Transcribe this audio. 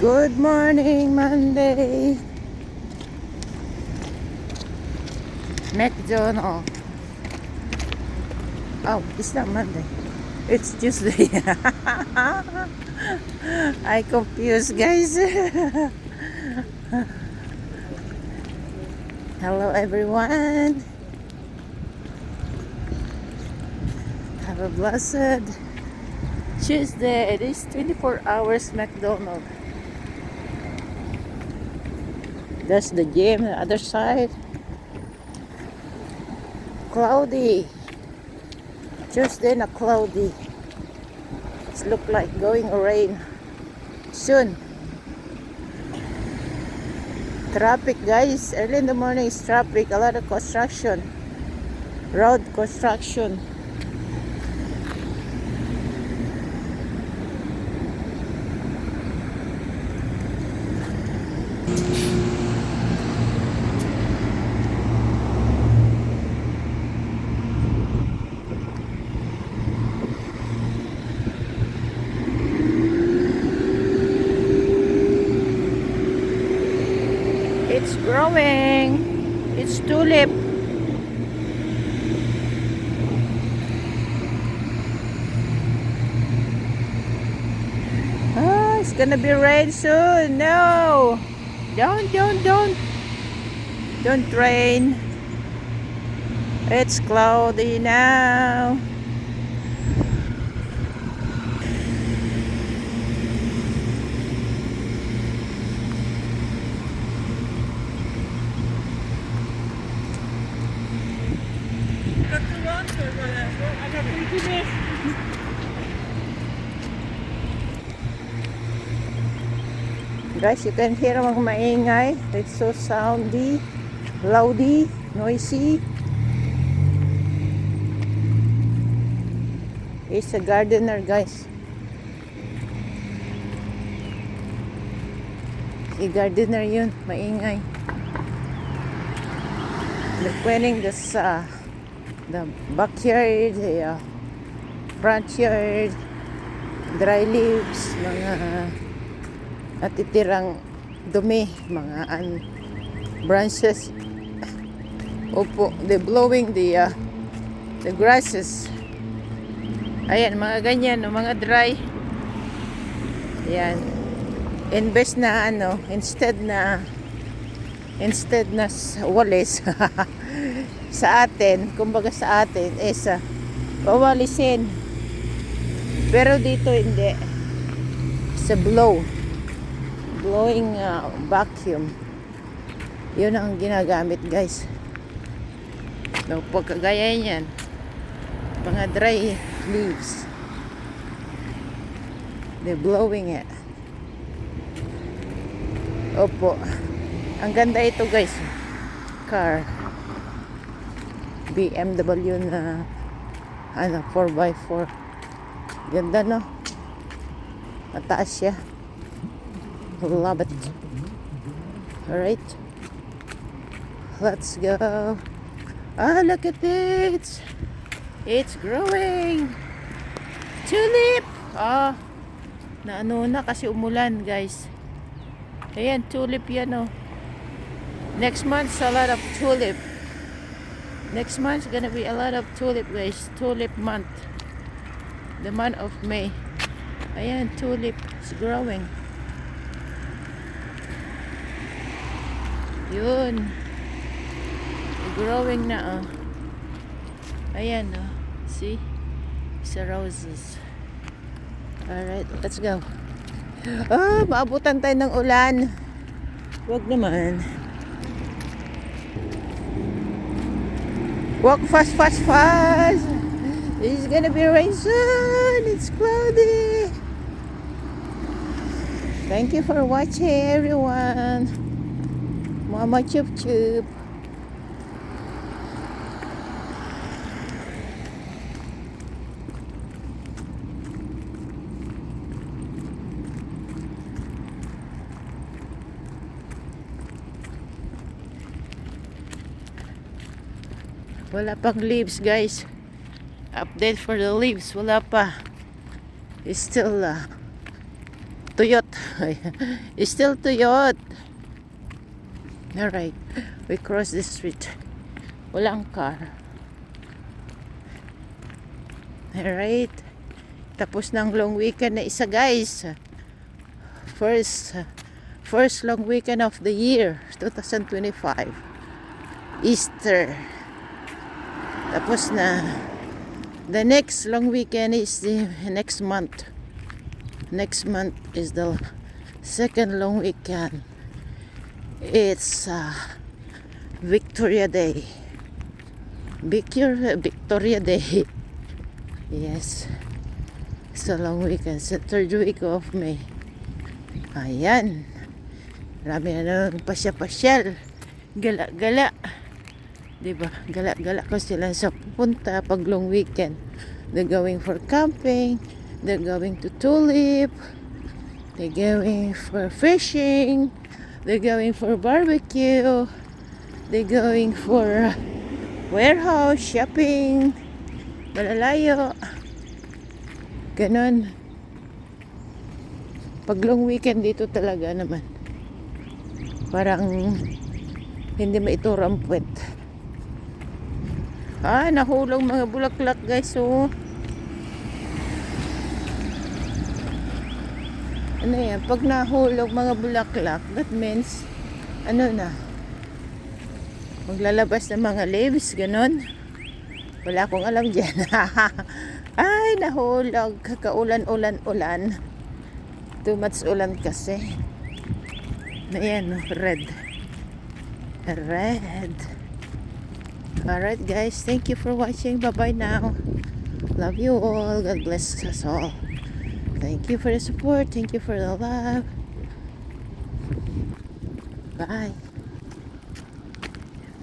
Good morning, Monday. McDonald. Oh, it's not Monday. It's Tuesday. I confused, guys. Hello, everyone. Have a blessed Tuesday. It is 24 hours McDonald. That's the gym, the other side. Cloudy. Tuesday na cloudy. It's look like going rain soon. Traffic, guys. Early in the morning is traffic. A lot of construction. Road construction. It's growing. It's tulip. Ah, it's gonna be rain soon. No. Don't rain. It's cloudy now. Guys, you can hear mga maingay. It's so soundy, loudy, noisy. It's a gardener, guys. Si gardener yun, maingay. They're cleaning this, the backyard, the front yard, dry leaves, mga natitirang dumi, mga branches. Opo, they're blowing the grasses. Ayan, mga ganyan, mga dry. Ayan. Invest na instead na walis sa atin, kumbaga sa atin is pawalisin. Pero dito hindi. Sa blowing vacuum. Yun ang ginagamit, guys. No, pagkagaya yan, mga dry leaves, they're blowing it. Opo, ang ganda ito, guys. Car BMW na 4x4. Ganda, no? Mataas siya. Love it. Alright, let's go. Ah, look at this. It's growing. Tulip. Ah, naano na kasi umulan, guys. Ayan, tulip yan, oh. Next month, a lot of tulip. Next month's gonna be a lot of tulip, guys. Tulip month. The month of May. Ayan, tulip is growing. Yun. Growing na, oh. Ayan, oh. See? It's a roses. Alright, let's go. Ah, maabutan tayo ng ulan. Huwag naman. Walk fast. It's gonna be rain soon. It's cloudy. Thank you for watching, everyone. Mama Chup Chup. Wala pang leaves, guys. Update for the leaves. Wala pa. It's still Tuyot. It's still tuyot. Alright. We cross the street. Walang car. Alright. Tapos ng long weekend na isa, guys. First long weekend of the year, 2025. Easter. Tapos na. The next long weekend is the next month. Next month is the second long weekend. It's Victoria Day. Victoria Day. Yes. It's a long weekend. It's the third week of May. Ayan. Marami na nang pasya-pasyal. Gala-gala. Diba? Gala-gala ko sila sa pupunta pag long weekend. They're going for camping. They're going to Tulip. They're going for fishing. They're going for barbecue. They're going for warehouse, shopping. Malalayo. Ganon. Pag long weekend dito talaga naman. Parang hindi maiturang puwet. Nahulog mga bulaklak, guys. Oh. Ano yan? Pag nahulog mga bulaklak, that means, maglalabas ng mga leaves, ganon. Wala akong alam dyan. Ay, nahulog. Kakaulan-ulan-ulan. Too much ulan kasi. Ayan, red. Red. Alright, guys. Thank you for watching. Bye-bye now. Love you all. God bless us all. Thank you for the support. Thank you for the love. Bye.